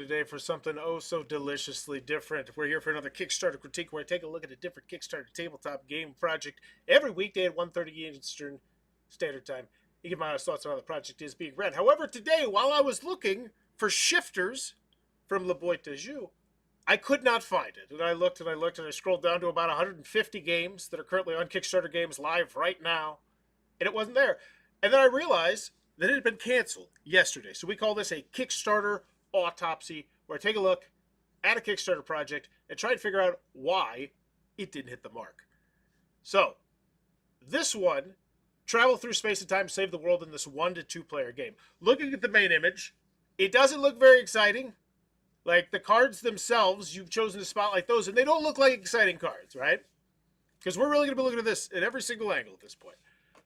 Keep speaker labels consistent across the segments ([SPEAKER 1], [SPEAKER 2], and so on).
[SPEAKER 1] today for something oh so deliciously different. We're here for another Kickstarter critique where I take a look at a different Kickstarter tabletop game project every weekday at 1:30 Eastern Standard Time. You give my honest thoughts on how the project is being read. However, today, while I was looking for shifters from LaBoite, I could not find it. And I looked and I looked and I scrolled down to about 150 games that are currently on Kickstarter Games live right now, and it wasn't there. And then I realized that it had been canceled yesterday. So we call this a Kickstarter autopsy, where I take a look at a Kickstarter project and try and figure out why it didn't hit the mark. So, this one, travel through space and time, save the world in this 1 to 2 player game. Looking at the main image, it doesn't look very exciting. Like, the cards themselves, you've chosen to spotlight those, and they don't look like exciting cards, right? Because we're really going to be looking at this at every single angle at this point.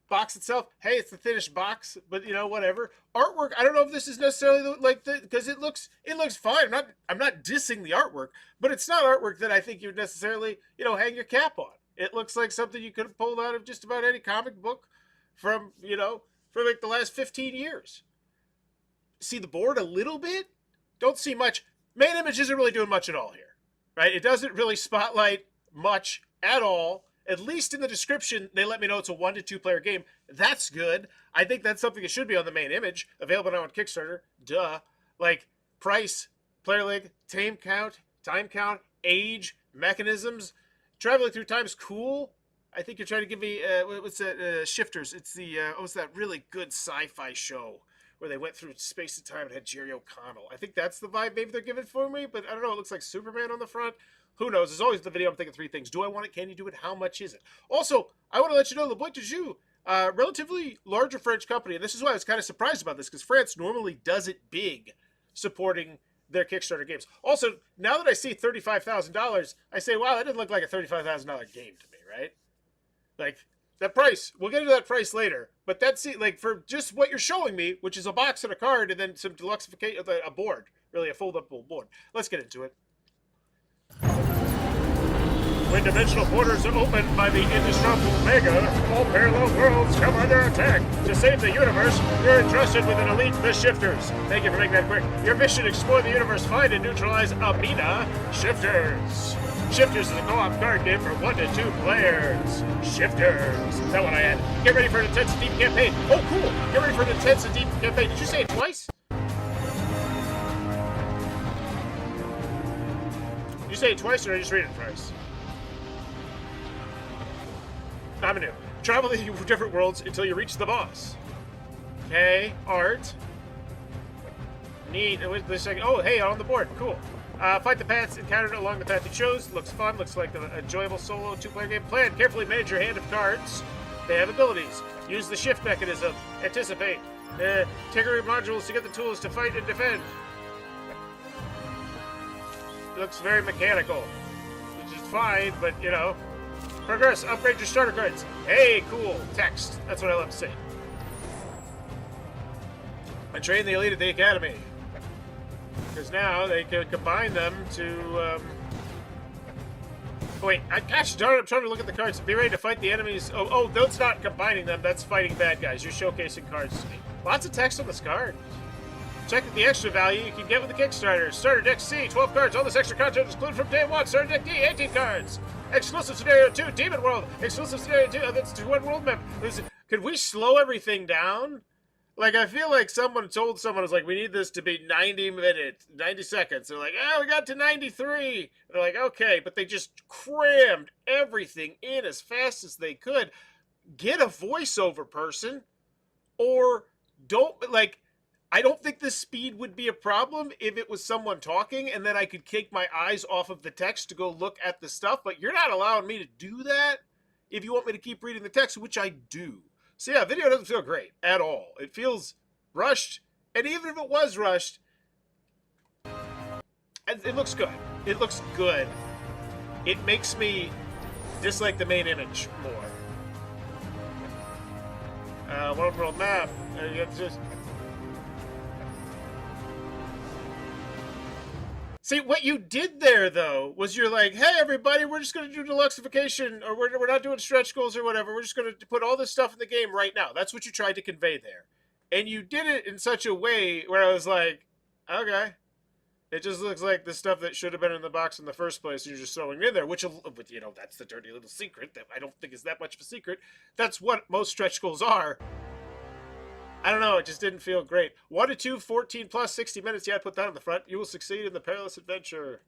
[SPEAKER 1] Box itself, hey, it's the thinnest box, but you know, whatever. Artwork, I don't know if this is necessarily like the, because it looks fine. I'm not dissing the artwork, but it's not artwork that I think you'd necessarily, hang your cap on. It looks like something you could have pulled out of just about any comic book from, for like the last 15 years. See the board a little bit? Don't see much. Main image isn't really doing much at all here, right? It doesn't really spotlight much at all. At least in the description, they let me know it's a 1 to 2 player game. That's good. I think that's something that should be on the main image. Available now on Kickstarter. Duh. Like, price, player length, time count, age, mechanisms. Traveling through time is cool. I think you're trying to give me, what's that, Shifters. It's the, what's that really good sci-fi show where they went through space and time and had Jerry O'Connell. I think that's the vibe maybe they're giving for me, but I don't know. It looks like Superman on the front. Who knows? As always, the video, I'm thinking 3 things. Do I want it? Can you do it? How much is it? Also, I want to let you know, LaBoite, relatively larger French company, and this is why I was kind of surprised about this, because France normally does it big, supporting their Kickstarter games. Also, now that I see $35,000, I say, wow, that doesn't look like a $35,000 game to me, right? Like, that price, we'll get into that price later, but that's, like, for just what you're showing me, which is a box and a card, and then some deluxeification, a board, really, a fold-up board. Let's get into it. When dimensional borders are opened by the indestructible Omega, all parallel worlds come under attack. To save the universe, you're entrusted with an elite, the Shifters. Thank you for making that quick. Your mission: explore the universe, find and neutralize Amina Shifters. Shifters is a co-op card game for 1 to 2 players. Shifters. Is that what I had? Get ready for an intense and deep campaign. Oh, cool. Get ready for an intense and deep campaign. Did you say it twice? Did you say it twice, or did I just read it twice? I'm new. Travel the different worlds until you reach the boss. Okay, art. Neat. Oh, hey, on the board. Cool. Fight the paths encountered along the path you chose. Looks fun. Looks like an enjoyable solo 2-player game. Plan. Carefully manage your hand of cards. They have abilities. Use the shift mechanism. Anticipate. Tinker modules to get the tools to fight and defend. Looks very mechanical, which is fine, but, Progress, upgrade your starter cards. Hey, cool. Text. That's what I love to say. I trained the elite at the academy. Because now they can combine them to, wait, gosh darn it, I'm trying to look at the cards. Be ready to fight the enemies. Oh, that's not combining them. That's fighting bad guys. You're showcasing cards to me. Lots of text on this card. Check the extra value you can get with the Kickstarter. Starter Deck C, 12 cards. All this extra content is included from day 1. Starter Deck D, 18 cards. Exclusive Scenario 2, Demon World. Exclusive Scenario 2, that's 1 world map. Could we slow everything down? Like, I feel like someone told someone, was like, we need this to be 90 minutes, 90 seconds. They're like, we got to 93. They're like, okay, but they just crammed everything in as fast as they could. Get a voiceover person, or don't, I don't think the speed would be a problem if it was someone talking and then I could take my eyes off of the text to go look at the stuff, but you're not allowing me to do that if you want me to keep reading the text, which I do. So yeah, video doesn't feel great at all. It feels rushed, and even if it was rushed, it looks good. It looks good. It makes me dislike the main image more. One world map. It's just... See, what you did there, though, was you're like, hey, everybody, we're just going to do deluxeification, or we're not doing stretch goals or whatever. We're just going to put all this stuff in the game right now. That's what you tried to convey there. And you did it in such a way where I was like, okay. It just looks like the stuff that should have been in the box in the first place. You're just throwing it in there, which, you know, that's the dirty little secret that I don't think is that much of a secret. That's what most stretch goals are. I don't know. It just didn't feel great. 1 to 2, 14 plus 60 minutes. Yeah, I put that on the front. You will succeed in the perilous adventure.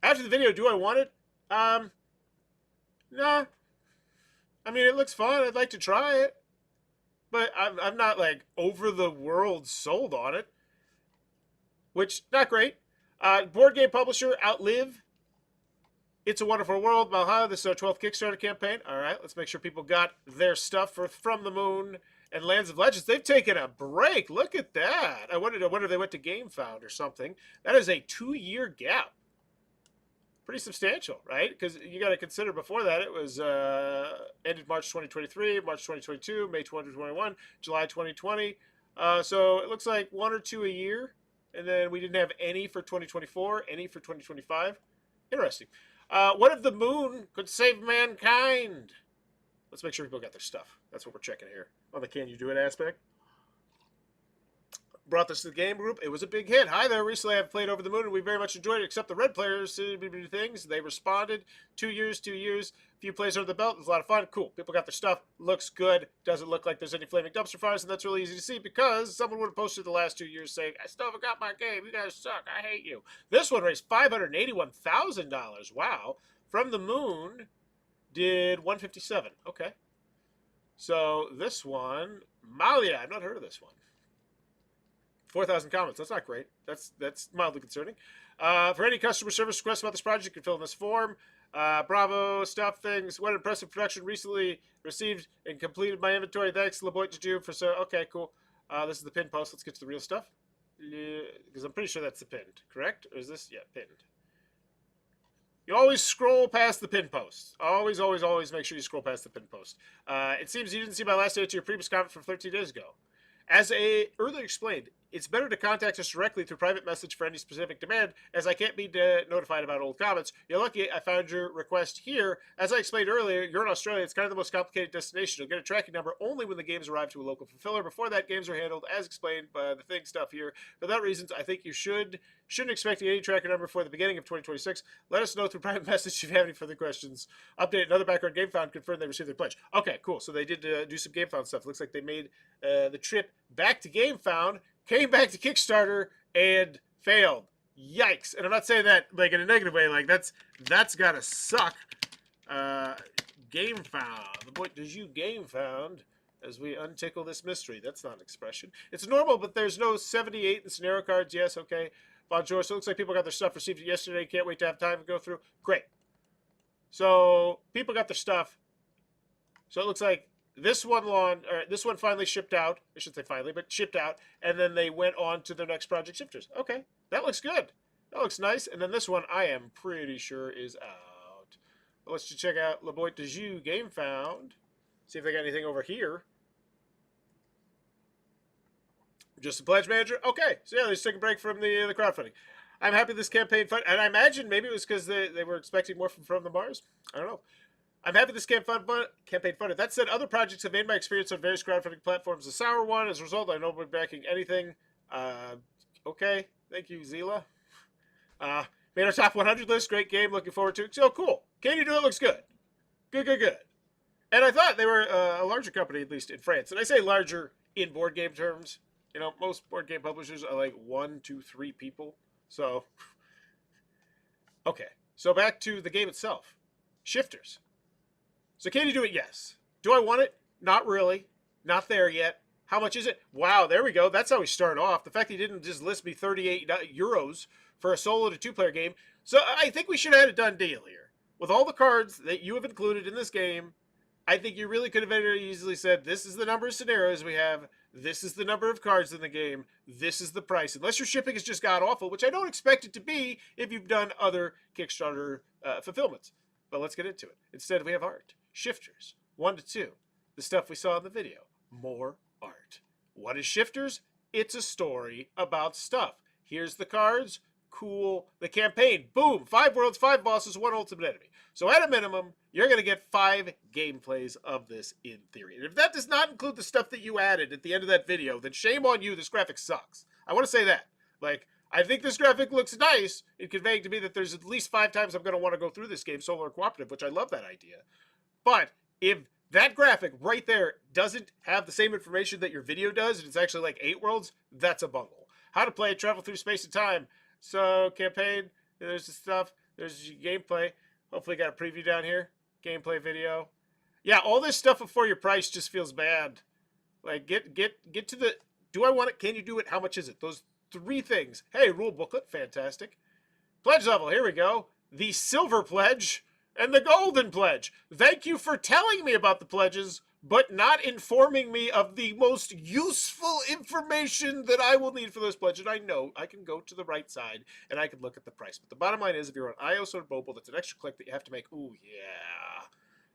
[SPEAKER 1] After the video, do I want it? Nah. I mean, it looks fun. I'd like to try it. But I'm not, like, over the world sold on it. Which, not great. Board game publisher, Outlive. It's a Wonderful World, Valhalla. This is our 12th Kickstarter campaign. All right, let's make sure people got their stuff for From the Moon and Lands of Legends. They've taken a break. Look at that. I wonder if they went to GameFound or something. That is a 2-year gap. Pretty substantial, right? Because you got to consider before that it was ended March 2023, March 2022, May 2021, July 2020. So it looks like 1 or 2 a year. And then we didn't have any for 2024, any for 2025. Interesting. What if the moon could save mankind? Let's make sure people got their stuff. That's what we're checking here on the Can You Do It aspect. Brought this to the game group. It was a big hit. Hi there. Recently I've played Over the Moon and we very much enjoyed it, except the red players things. They responded. 2 years, 2 years. A few plays under the belt. It was a lot of fun. Cool. People got their stuff. Looks good. Doesn't look like there's any flaming dumpster fires, and that's really easy to see because someone would have posted the last 2 years saying, I still haven't got my game. You guys suck. I hate you. This one raised $581,000. Wow. From the Moon did 157. Okay. So this one, Malia. I've not heard of this one. 4,000 comments. That's not great. That's mildly concerning. For any customer service requests about this project, you can fill in this form. Bravo, stuff things. What impressive production recently received and completed my inventory. Thanks, LaBoite to for so. Okay, cool. This is the pinned post. Let's get to the real stuff. Because I'm pretty sure that's the pinned. Correct? Or is this? Yeah, pinned. You always scroll past the pin post. Always, always, always make sure you scroll past the pin post. It seems you didn't see my last answer to your previous comment from 13 days ago. As earlier explained, it's better to contact us directly through private message for any specific demand, as I can't be notified about old comments. You're lucky I found your request here. As I explained earlier, you're in Australia. It's kind of the most complicated destination. You'll get a tracking number only when the games arrive to a local fulfiller. Before that, games are handled as explained by the thing stuff here. For that reason, I think you shouldn't expect any tracker number before the beginning of 2026. Let us know through private message if you have any further questions. Update another background GameFound confirmed they received their pledge. Okay, cool. So they did do some GameFound stuff. Looks like they made the trip back to GameFound, came back to Kickstarter, and failed. Yikes. And I'm not saying that like in a negative way. Like that's gotta suck. GameFound. What does you GameFound as we untickle this mystery? That's not an expression. It's normal, but there's no 78 in scenario cards. Yes, okay. Bonjour. So it looks like people got their stuff received yesterday. Can't wait to have time to go through. Great. So people got their stuff. So it looks like this one finally shipped out. I shouldn't say finally, but shipped out. And then they went on to their next project, Shifters. Okay. That looks good. That looks nice. And then this one, I am pretty sure is out. Well, let's just check out LaBoite de Jus GameFound. See if they got anything over here. Just a pledge manager? Okay. So yeah, they just took a break from the crowdfunding. I'm happy this campaign funded. And I imagine maybe it was because they were expecting more from the Mars. I don't know. I'm happy this campaign funded. That said, other projects have made my experience on various crowdfunding platforms a sour one. As a result, I don't be backing anything. Okay. Thank you, Zila. Made our top 100 list. Great game. Looking forward to it. So cool. Can You Do It looks good. Good. And I thought they were a larger company, at least in France. And I say larger in board game terms. You know, most board game publishers are like 1, 2, 3 people. So, okay. So back to the game itself. Shifters. So can you do it? Yes. Do I want it? Not really. Not there yet. How much is it? Wow, there we go. That's how we start off. The fact he didn't just list me 38 euros for a solo to 2-player game. So I think we should have had a done deal here. With all the cards that you have included in this game, I think you really could have very easily said, this is the number of scenarios we have. This is the number of cards in the game. This is the price. Unless your shipping is just god-awful, which I don't expect it to be if you've done other Kickstarter fulfillments. But let's get into it. Instead, we have art. Shifters. 1 to 2. The stuff we saw in the video. More art. What is Shifters? It's a story about stuff. Here's the cards. Cool. The campaign. Boom. 5 worlds, 5 bosses, 1 ultimate enemy. So at a minimum, you're going to get 5 gameplays of this in theory. And if that does not include the stuff that you added at the end of that video, then shame on you. This graphic sucks. I want to say that. Like, I think this graphic looks nice in conveying to me that there's at least 5 times I'm going to want to go through this game, solo or cooperative, which I love that idea. But if that graphic right there doesn't have the same information that your video does, and it's actually like 8 worlds, that's a bungle. How to play, travel through space and time. So, campaign, there's the stuff, there's your gameplay. Hopefully got a preview down here. Gameplay video. Yeah, all this stuff before your price just feels bad. Like, get to the, do I want it, can you do it, how much is it? Those 3 things. Hey, rule booklet, fantastic. Pledge level, here we go. The silver pledge and the golden pledge. Thank you for telling me about the pledges, but not informing me of the most useful information that I will need for those pledges. And I know I can go to the right side and I can look at the price. But the bottom line is, if you're on iOS or mobile, that's an extra click that you have to make. Ooh, yeah.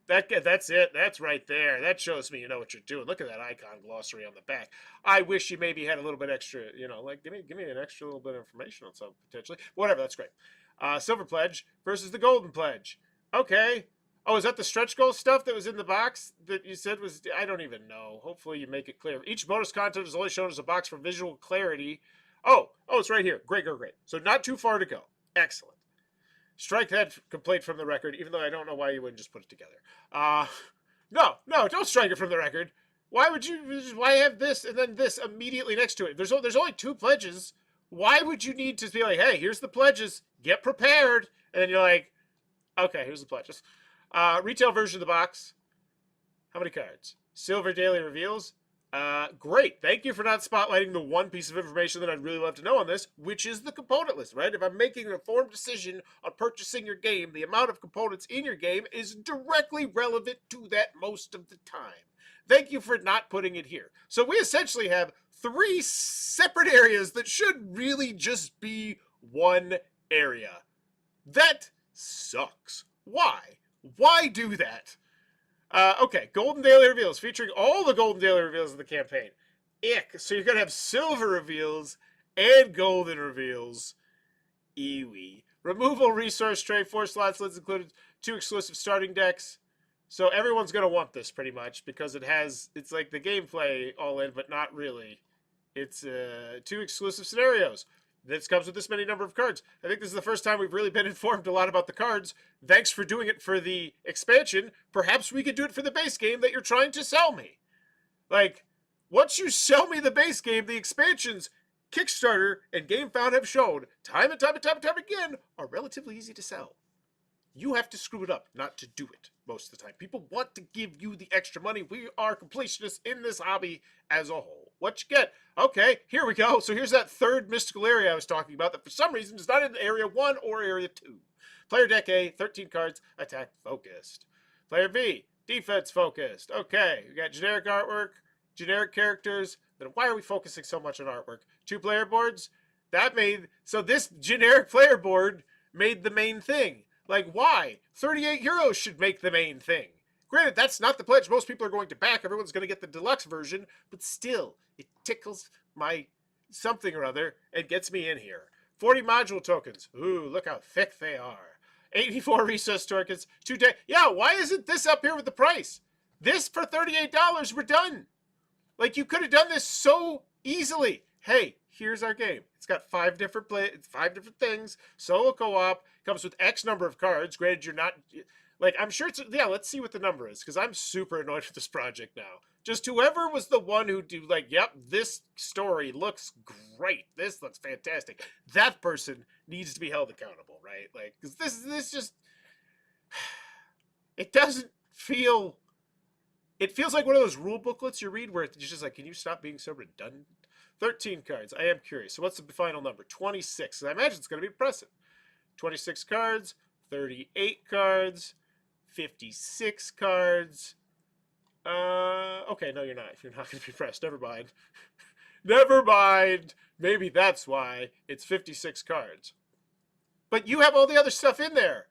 [SPEAKER 1] That's it. That's right there. That shows me you know what you're doing. Look at that icon glossary on the back. I wish you maybe had a little bit extra, you know, like give me an extra little bit of information on something potentially. Whatever, that's great. Silver pledge versus the golden pledge. Okay. Oh, is that the stretch goal stuff that was in the box that you said was, I don't even know. Hopefully you make it clear. Each bonus content is only shown as a box for visual clarity. Oh, it's right here. Great. So not too far to go. Excellent. Strike that complaint from the record, even though I don't know why you wouldn't just put it together. No, don't strike it from the record. Why would you, why have this and then this immediately next to it? There's only 2 pledges. Why would you need to be like, hey, here's the pledges, get prepared. And then you're like, okay, here's the pledges. Retail version of the box. How many cards? Silver daily reveals. Great. Thank you for not spotlighting the one piece of information that I'd really love to know on this, which is the component list, right? If I'm making an informed decision on purchasing your game, the amount of components in your game is directly relevant to that most of the time. Thank you for not putting it here. So we essentially have 3 separate areas that should really just be one area. That sucks. Why? Why do that? Okay, Golden Daily Reveals, featuring all the Golden Daily Reveals of the campaign. Ick. So you're going to have silver reveals and golden reveals. Eewee. Removal resource tray, 4 slot lids included, 2 exclusive starting decks. So everyone's going to want this pretty much because it's like the gameplay all in, but not really. It's 2 exclusive scenarios. This comes with this many number of cards. I think this is the first time we've really been informed a lot about the cards. Thanks for doing it for the expansion. Perhaps we could do it for the base game that you're trying to sell me. Like, once you sell me the base game, the expansions, Kickstarter and GameFound have shown time and time again are relatively easy to sell. You have to screw it up not to do it most of the time. People want to give you the extra money. We are completionists in this hobby as a whole. What you get? Okay, here we go. So here's that 3rd mystical area I was talking about that for some reason is not in Area 1 or Area 2. Player deck A, 13 cards, attack focused. Player B, defense focused. Okay, we got generic artwork, generic characters. Then why are we focusing so much on artwork? 2 player boards? So this generic player board made the main thing. Like, why? 38 euros should make the main thing. Granted, that's not the pledge most people are going to back. Everyone's going to get the deluxe version, but still, it tickles my something or other and gets me in here. 40 module tokens. Ooh, look how thick they are. 84 recess tokens. 2 day. Yeah, why isn't this up here with the price? This for $38, we're done. Like, you could have done this so easily. Hey, here's our game. It's got 5 different things. Solo co-op. Comes with X number of cards. Granted, you're not... Like, I'm sure it's... Yeah, let's see what the number is, because I'm super annoyed with this project now. Just whoever was the one who do, like, yep, this story looks great. This looks fantastic. That person needs to be held accountable, right? Like, because this just... It doesn't feel... It feels like one of those rule booklets you read where it's just like, can you stop being so redundant? 13 cards. I am curious. So what's the final number? 26. I imagine it's going to be impressive. 26 cards, 38 cards, 56 cards. Okay, no, you're not. You're not going to be impressed. Never mind. Never mind. Maybe that's why it's 56 cards. But you have all the other stuff in there.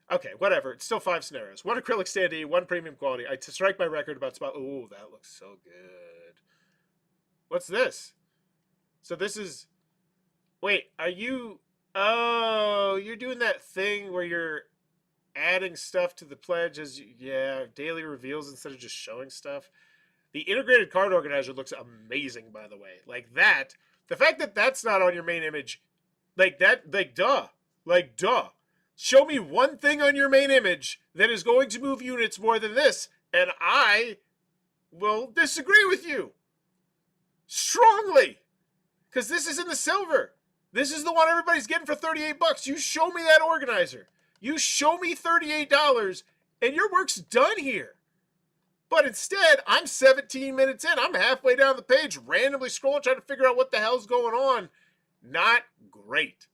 [SPEAKER 1] Okay, whatever. It's still 5 scenarios. 1 acrylic standee, 1 premium quality. I to strike my record about spot. Ooh, that looks so good. What's this? So this is... Wait, are you... Oh, you're doing that thing where you're adding stuff to the pledge as... Yeah, daily reveals instead of just showing stuff. The integrated card organizer looks amazing, by the way. Like that The fact that that's not on your main image, like that, duh. Show me one thing on your main image that is going to move units more than this, and I will disagree with you strongly. Because this is in the silver. This is the one everybody's getting for $38. You show me that organizer. You show me $38, and your work's done here. But instead, I'm 17 minutes in. I'm halfway down the page, randomly scrolling, trying to figure out what the hell's going on. Not great.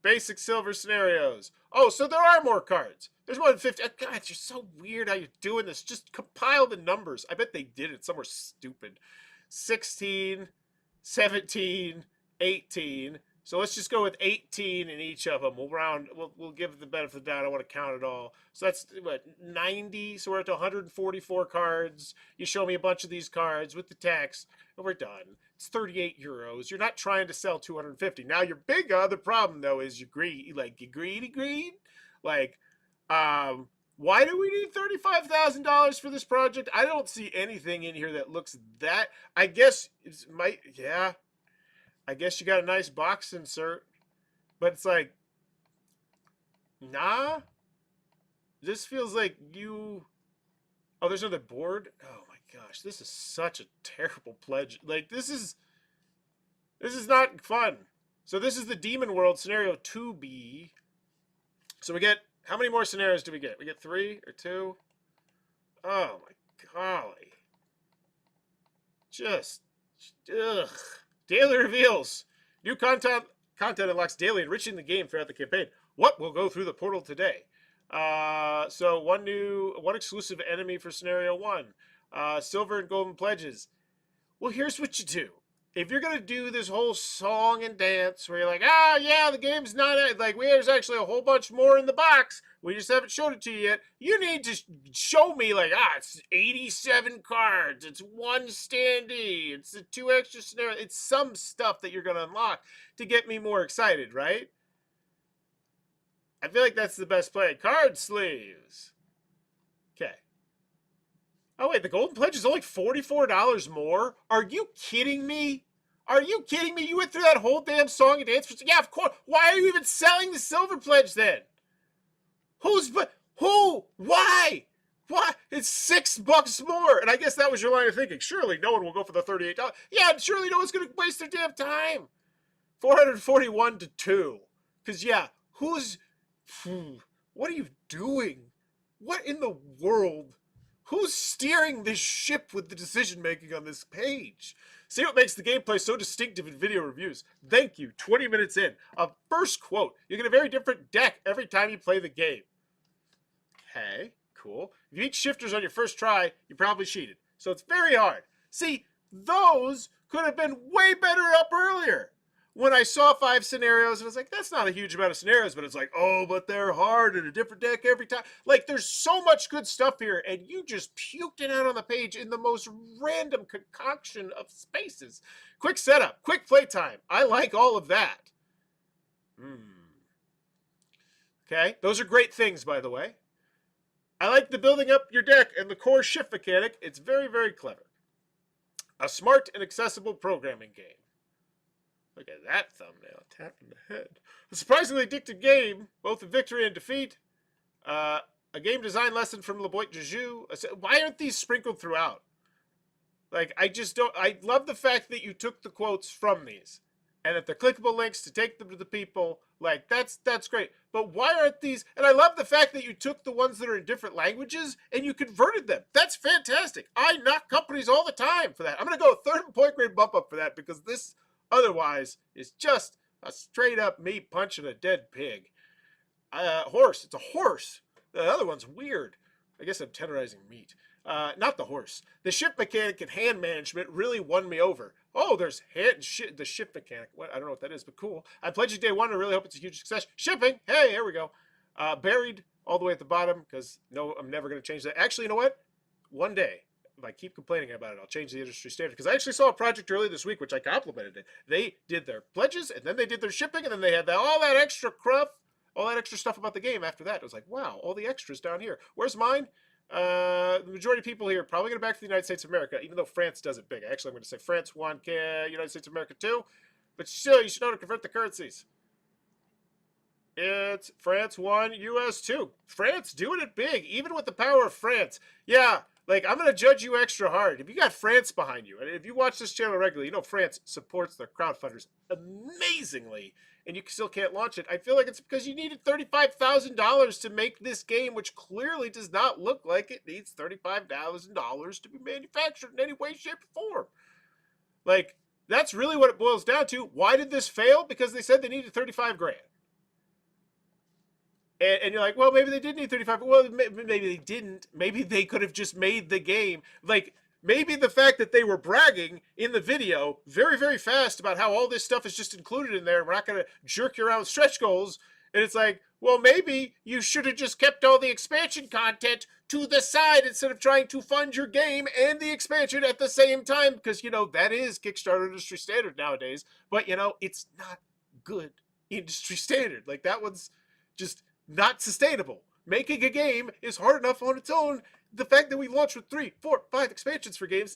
[SPEAKER 1] Basic silver scenarios. Oh, so there are more cards. There's more than 50. God, you're so weird how you're doing this. Just compile the numbers. I bet they did it somewhere stupid. 16, 17, 18. So let's just go with 18 in each of them. We'll give the benefit of the doubt. I don't want to count it all. So that's what, 90. So we're at 144 cards. You show me a bunch of these cards with the text, and we're done. It's 38 euros. You're not trying to sell 250. Now your big other problem though is you greedy. Like, why do we need $35,000 for this project? I don't see anything in here that looks that. I guess I guess you got a nice box insert, but it's like, nah. This feels like you. Oh, there's another board. Oh my gosh, this is such a terrible pledge. Like this is not fun. So this is the Demon World scenario 2B. So we get, how many more scenarios do we get? We get 3 or 2? Oh my golly. Just, ugh. Daily reveals. New content unlocks daily, enriching the game throughout the campaign. What will go through the portal today? So one exclusive enemy for scenario 1. Silver and golden pledges. Well, here's what you do. If you're gonna do this whole song and dance where you're like, yeah, the game's not like, there's actually a whole bunch more in the box, we just haven't showed it to you yet. You need to show me like, it's 87 cards, it's 1 standee, it's the 2 extra scenarios, it's some stuff that you're gonna unlock to get me more excited, right? I feel like that's the best play. Card sleeves. Okay. Oh, wait, the Golden Pledge is only $44 more? Are you kidding me? Are you kidding me? You went through that whole damn song and dance? Yeah, of course. Why are you even selling the Silver Pledge then? Who? Why? Why? It's $6 more. And I guess that was your line of thinking. Surely no one will go for the $38. Yeah, surely no one's going to waste their damn time. 441 to 2. Because, yeah, what are you doing? What in the world? Who's steering this ship with the decision making on this page? See what makes the gameplay so distinctive in video reviews. Thank you. 20 minutes in. A first quote. You get a very different deck every time you play the game. Okay, cool. If you eat shifters on your first try, you probably cheated. So it's very hard. See, those could have been way better up earlier. When I saw 5 scenarios, and I was like, that's not a huge amount of scenarios, but it's like, oh, but they're hard and a different deck every time. Like, there's so much good stuff here, and you just puked it out on the page in the most random concoction of spaces. Quick setup, quick playtime. I like all of that. Okay, those are great things, by the way. I like the building up your deck and the core shift mechanic. It's very, very clever. A smart and accessible programming game. Look at that thumbnail. Tap in the head. A surprisingly addictive game, both in victory and defeat. A game design lesson from LaBoite. Why aren't these sprinkled throughout? Like, I just don't. I love the fact that you took the quotes from these. And that they're clickable links to take them to the people. Like, that's great. But why aren't these? And I love the fact that you took the ones that are in different languages and you converted them. That's fantastic. I knock companies all the time for that. I'm going to go a 3rd point grade bump up for that because this otherwise is just a straight up me punching a dead pig. Horse. It's a horse. The other one's weird. I guess I'm tenderizing meat. Not the horse. The ship mechanic and hand management really won me over. Oh, there's the ship mechanic. What? I don't know what that is, but cool. I pledged you day 1. I really hope it's a huge success. Shipping. Hey, here we go. Buried all the way at the bottom because no, I'm never going to change that. Actually, you know what? One day, if I keep complaining about it, I'll change the industry standard. Because I actually saw a project earlier this week, which I complimented it. They did their pledges, and then they did their shipping, and then they had all that extra cruff, all that extra stuff about the game after that. It was like, wow, all the extras down here. Where's mine? The majority of people here are probably going to back to the United States of America, even though France does it big. Actually, I'm going to say France 1, United States of America 2. But still, you should know how to convert the currencies. It's France 1, US 2. France doing it big, even with the power of France. Yeah, like, I'm going to judge you extra hard. If you got France behind you, and if you watch this channel regularly, you know France supports their crowdfunders amazingly, and you still can't launch it. I feel like it's because you needed $35,000 to make this game, which clearly does not look like it needs $35,000 to be manufactured in any way, shape, or form. Like, that's really what it boils down to. Why did this fail? Because they said they needed 35 grand. And you're like, well, maybe they did need 35. Well, maybe they didn't. Maybe they could have just made the game. Like, maybe the fact that they were bragging in the video very, very fast about how all this stuff is just included in there, we're not going to jerk you around stretch goals. And it's like, well, maybe you should have just kept all the expansion content to the side instead of trying to fund your game and the expansion at the same time. Because, you know, that is Kickstarter industry standard nowadays. But, you know, it's not good industry standard. Like, that one's just not sustainable. Making a game is hard enough on its own. The fact that we launched with 3, 4, 5 expansions for games,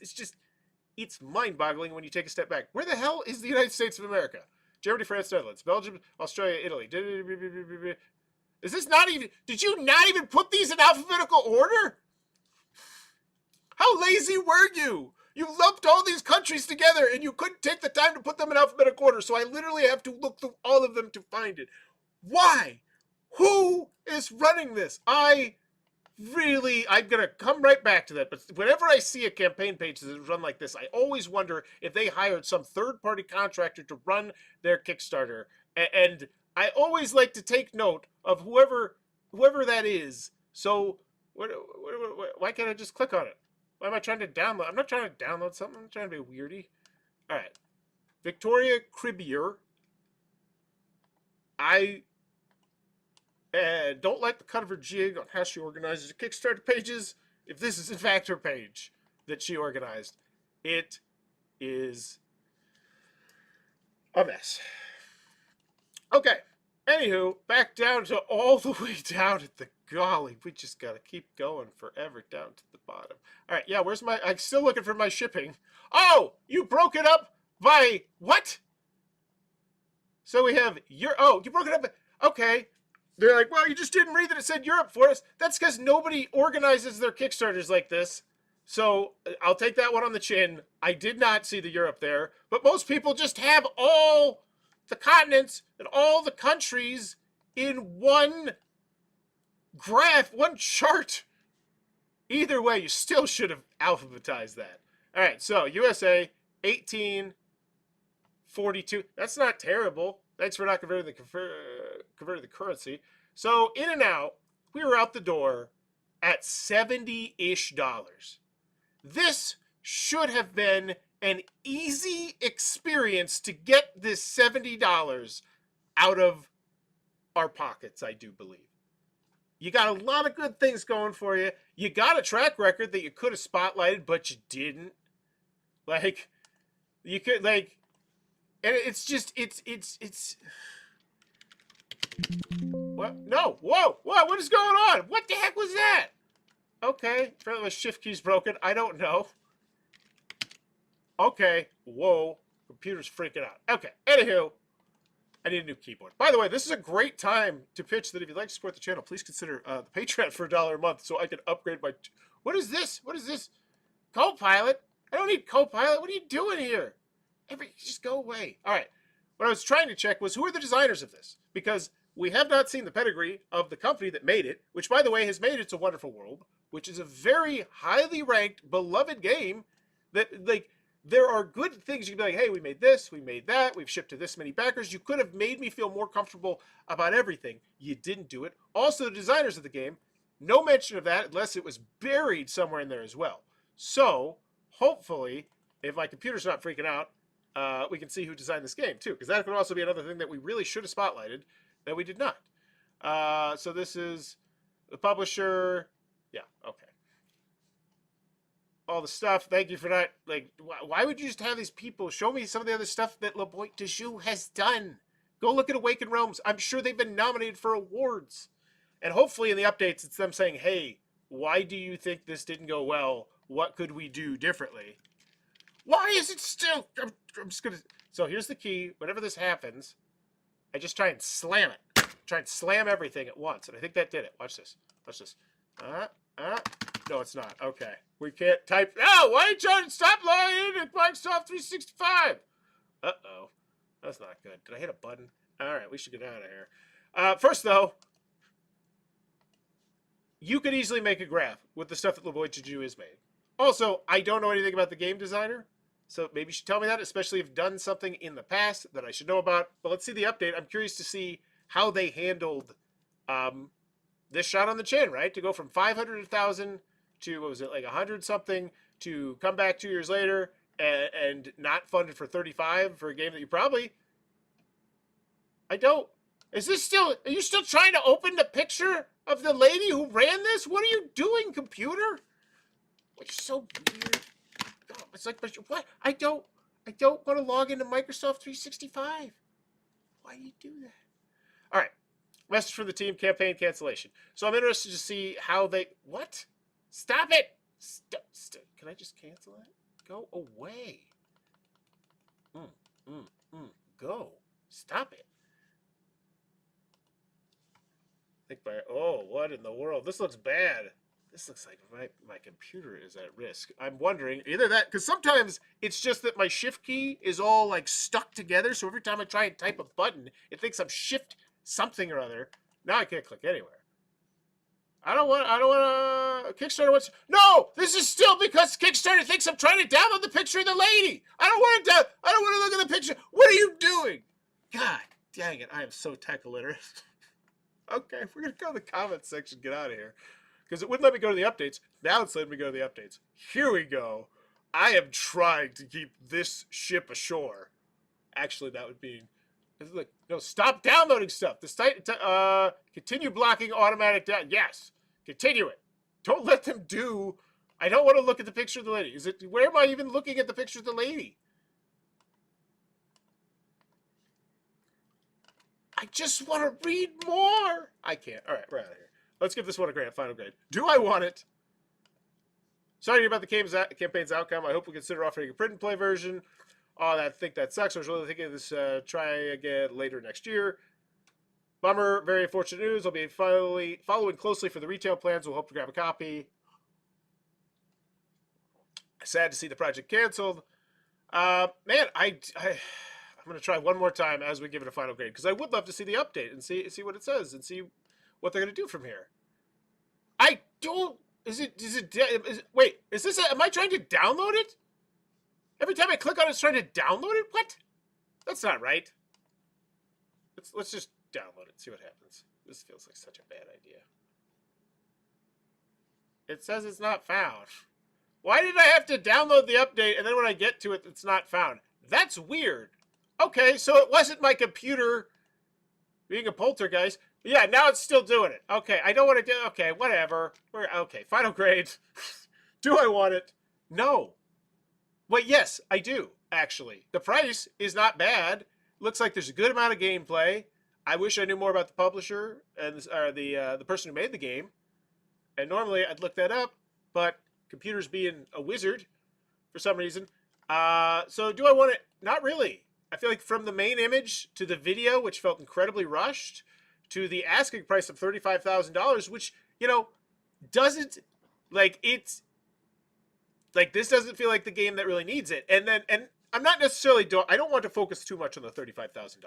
[SPEAKER 1] it's mind-boggling when you take a step back. Where the hell is the United States of America? Germany, France, Netherlands, Belgium, Australia, Italy. Is this not even... Did you not even put these in alphabetical order? How lazy were you? You lumped all these countries together and you couldn't take the time to put them in alphabetical order, so I literally have to look through all of them to find it. Why? Who is running this? I'm going to come right back to that. But whenever I see a campaign page that is run like this, I always wonder if they hired some third-party contractor to run their Kickstarter. And I always like to take note of whoever that is. So why can't I just click on it? Why am I trying to download? I'm not trying to download something. I'm trying to be a weirdie. All right. Victoria Cribier. I don't like the cut of her jig on how she organizes her Kickstarter pages. If this is in fact her page that she organized, it is a mess. Okay. Anywho, back down to all the way down at the golly. We just gotta keep going forever down to the bottom. All right. Yeah. Where's my? I'm still looking for my shipping. Oh, you broke it up by what? So we have your. Oh, you broke it up. Okay. They're like, well, you just didn't read that it said Europe for us. That's because nobody organizes their Kickstarters like this. So I'll take that one on the chin. I did not see the Europe there. But most people just have all the continents and all the countries in one graph, one chart. Either way, you still should have alphabetized that. All right, so USA, 1842. That's not terrible. Thanks for not converting the currency. So in and out, we were out the door at $70-ish. This should have been an easy experience to get this $70 out of our pockets, I do believe. You got a lot of good things going for you. You got a track record that you could have spotlighted, but you didn't. Like, you could, like... And it's just, it's, what? No, whoa, what is going on? What the heck was that? Okay, apparently my shift key's broken. I don't know. Okay, whoa, computer's freaking out. Okay, anywho, I need a new keyboard. By the way, this is a great time to pitch that if you'd like to support the channel, please consider the Patreon for $1 a month so I can upgrade my... What is this? What is this? Copilot? I don't need Copilot. What are you doing here? Just go away. All right. What I was trying to check was who are the designers of this? Because we have not seen the pedigree of the company that made it, which, by the way, has made It's a Wonderful World, which is a very highly ranked, beloved game that, like, there are good things. You can be like, hey, we made this, we made that, we've shipped to this many backers. You could have made me feel more comfortable about everything. You didn't do it. Also, the designers of the game, no mention of that unless it was buried somewhere in there as well. So, hopefully, if my computer's not freaking out, we can see who designed this game, too. Because that could also be another thing that we really should have spotlighted that we did not. So this is the publisher. Yeah, okay. All the stuff. Thank you for that. Like, why would you just have these people show me some of the other stuff that LaBoite has done? Go look at Awakened Realms. I'm sure they've been nominated for awards. And hopefully in the updates, it's them saying, hey, why do you think this didn't go well? What could we do differently? Why is it still... I'm just going to So here's the key. Whenever this happens, I just try and slam it. Try and slam everything at once. And I think that did it. Watch this. Watch this. No, it's not. Okay. We can't type. No, why are you trying to stop logging in at Microsoft 365? Uh-oh. That's not good. Did I hit a button? All right, we should get out of here. First, though, you could easily make a graph with the stuff that LaBoite is made. Also, I don't know anything about the game designer, so maybe you should tell me that, especially if you've done something in the past that I should know about. But let's see the update. I'm curious to see how they handled this shot on the chin, right? To go from 500 to 1,000 to, what was it, like 100 something, to come back 2 years later and not funded for 35 for a game that you probably... I don't... Is this still... Are you still trying to open the picture of the lady who ran this? What are you doing, computer? Which is so weird. Oh, it's like, what? I don't want to log into Microsoft 365. Why do you do that? All right. Message from the team, campaign cancellation. So I'm interested to see how they... What? Stop it! Can I just cancel it? Go away. Go. Stop it. Oh, what in the world? This looks bad. This looks like my computer is at risk. I'm wondering, either that, because sometimes it's just that my shift key is all like stuck together, so every time I try and type a button, it thinks I'm shift something or other. Now I can't click anywhere. I don't want Kickstarter wants... No! This is still because Kickstarter thinks I'm trying to download the picture of the lady! I don't want to look at the picture! What are you doing? God dang it, I am so tech illiterate. Okay, if we're going to go to the comments section, get out of here. Because it wouldn't let me go to the updates. Now it's letting me go to the updates. Here we go. I am trying to keep this ship ashore. Actually, that would be... Look, no, stop downloading stuff. Continue blocking automatic down. Yes, continue it. Don't let them do... I don't want to look at the picture of the lady. Where am I even looking at the picture of the lady? I just want to read more. I can't. All right, we're out of here. Let's give this one a final grade. Do I want it? Sorry to hear about the campaign's outcome. I hope we consider offering a print and play version. Oh, I think that sucks. I was really thinking of this try again later next year. Bummer. Very unfortunate news. I'll be following closely for the retail plans. We'll hope to grab a copy. Sad to see the project canceled. Man, I'm going to try one more time as we give it a final grade, because I would love to see the update and see what it says and see what they're going to do from here. I don't... Wait, is this... Am I trying to download it? Every time I click on it, it's trying to download it? What? That's not right. Let's just download it, see what happens. This feels like such a bad idea. It says it's not found. Why did I have to download the update, and then when I get to it, it's not found? That's weird. Okay, so it wasn't my computer being a poltergeist. Yeah, now it's still doing it. Okay, I don't want to do... Okay, whatever. Okay, final grade. Do I want it? No. Well, yes, I do, actually. The price is not bad. Looks like there's a good amount of gameplay. I wish I knew more about the publisher and the person who made the game. And normally I'd look that up, but computer's being a wizard for some reason. So do I want it? Not really. I feel like from the main image to the video, which felt incredibly rushed, to the asking price of $35,000, which, you know, doesn't, like, it's, like, this doesn't feel like the game that really needs it. And I'm not necessarily, I don't want to focus too much on the $35,000,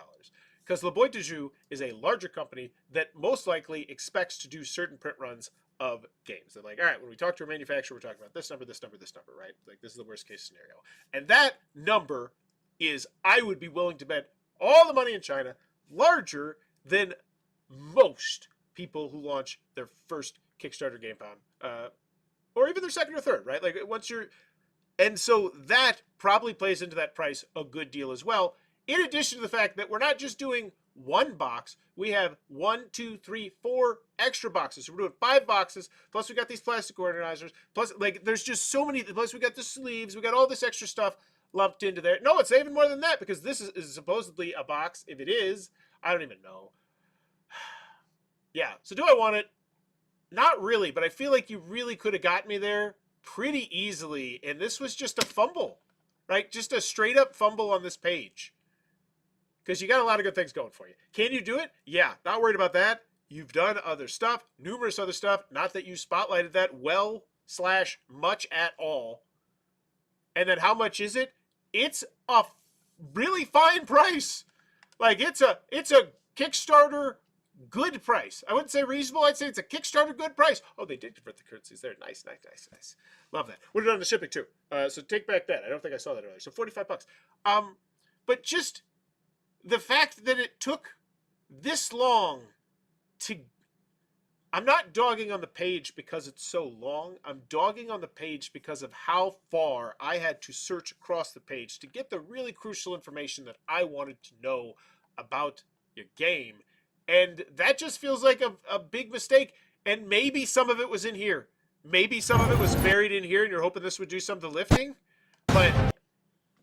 [SPEAKER 1] because LaBoite is a larger company that most likely expects to do certain print runs of games. They're like, all right, when we talk to a manufacturer, we're talking about this number, this number, this number, right? Like, this is the worst case scenario. And that number is, I would be willing to bet all the money in China, larger than most people who launch their first Kickstarter game pound, or even their second or third, right? Like, once you're, and so that probably plays into that price a good deal as well. In addition to the fact that we're not just doing one box, we have 1, 2, 3, 4 extra boxes. So we're doing 5 boxes, plus we got these plastic organizers, plus, like, there's just so many, plus we got the sleeves, we got all this extra stuff lumped into there. No, it's even more than that, because this is supposedly a box. If it is, I don't even know. Yeah, so do I want it? Not really, but I feel like you really could have got me there pretty easily, and this was just a fumble, right? Just a straight up fumble on this page. because you got a lot of good things going for you. Can you do it? Yeah, not worried about that. You've done other stuff, numerous other stuff. Not that you spotlighted that well / much at all. And then how much is it? It's a really fine price. Like it's a Kickstarter good price. I wouldn't say reasonable. I'd say it's a Kickstarter good price. Oh, they did convert the currencies there. Nice. Love that. Would have done the shipping too. So take back that. I don't think I saw that earlier. So $45. But just the fact that it took this long to. I'm not dogging on the page because it's so long. I'm dogging on the page because of how far I had to search across the page to get the really crucial information that I wanted to know about your game. And that just feels like a big mistake. And maybe some of it was in here. Maybe some of it was buried in here and you're hoping this would do some of the lifting. But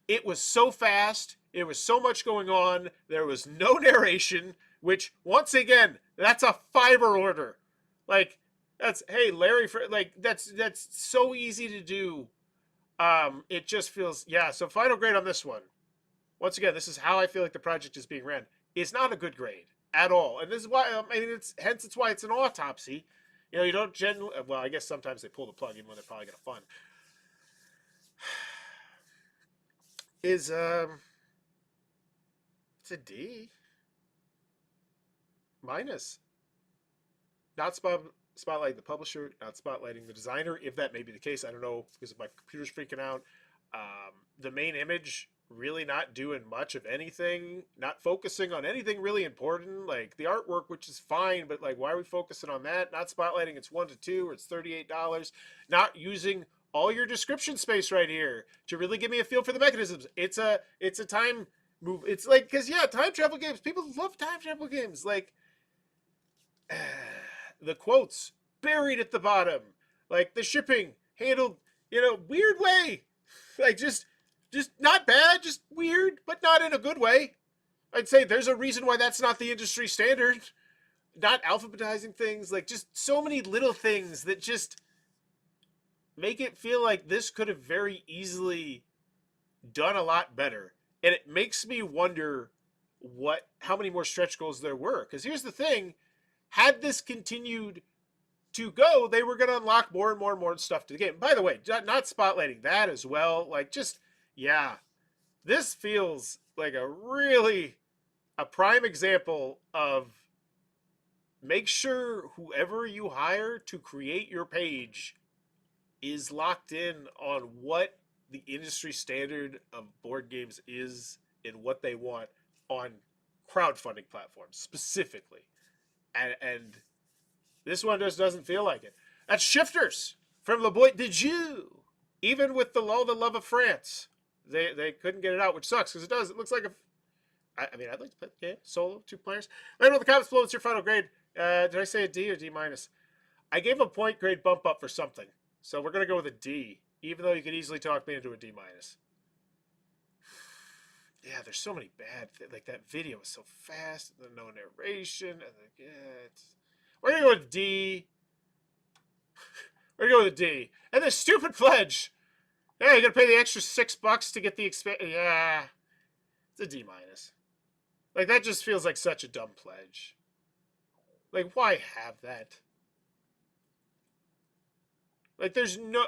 [SPEAKER 1] it was so fast. There was so much going on. There was no narration, which, once again, that's a Fiverr order. Like, that's, hey, Larry, that's so easy to do. It just feels, yeah. So final grade on this one. Once again, this is how I feel like the project is being ran. It's not a good grade at all. And this is why, it's why it's an autopsy. You know, you don't generally, well, I guess sometimes they pull the plug even when they're probably going to fund. It's a D. Minus. Not spotlighting the publisher, not spotlighting the designer, if that may be the case. I don't know, because my computer's freaking out. The main image, really not doing much of anything, not focusing on anything really important, like the artwork, which is fine, but like, why are we focusing on that? Not spotlighting it's 1 to 2 or it's $38. Not using all your description space right here to really give me a feel for the mechanisms. It's a time move. It's like, because yeah, time travel games, people love time travel games. Like, the quotes buried at the bottom, like the shipping handled in a weird way, like just not bad, just weird, but not in a good way. I'd say there's a reason why that's not the industry standard. Not alphabetizing things, like just so many little things that just make it feel like this could have very easily done a lot better. And it makes me wonder how many more stretch goals there were. Because here's the thing, had this continued to go, they were going to unlock more and more and more stuff to the game. By the way, not spotlighting that as well. Like, just, yeah, this feels like a prime example of make sure whoever you hire to create your page is locked in on what the industry standard of board games is and what they want on crowdfunding platforms specifically. And this one just doesn't feel like it. That's Shifters from LaBoite. Did you? Even with the love of France, they couldn't get it out, which sucks because it looks like I mean, I'd like to play the game solo, 2 players. Let me know in the comments below. What's your final grade? Did I say a D or D minus? I gave a point grade bump up for something, so we're gonna go with a D, even though you could easily talk me into a D minus. Yeah, there's so many bad things. Like, that video is so fast, and no narration, and we're gonna go with D. We're gonna go with a D. And the stupid pledge. Yeah, you gotta pay the extra $6 to get the yeah. It's a D minus. Like, that just feels like such a dumb pledge. Like, why have that? Like, there's no.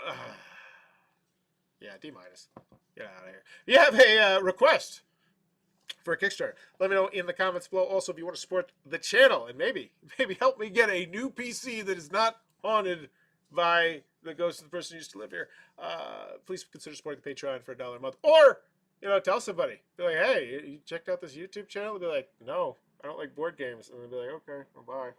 [SPEAKER 1] Yeah, D minus. Get out of here. You have a request for a Kickstarter. Let me know in the comments below. Also, if you want to support the channel and maybe help me get a new PC that is not haunted by the ghost of the person who used to live here, please consider supporting the Patreon for $1 a month. Or, tell somebody. Be like, hey, you checked out this YouTube channel? They'll be like, no, I don't like board games. And they'll be like, okay, well, bye.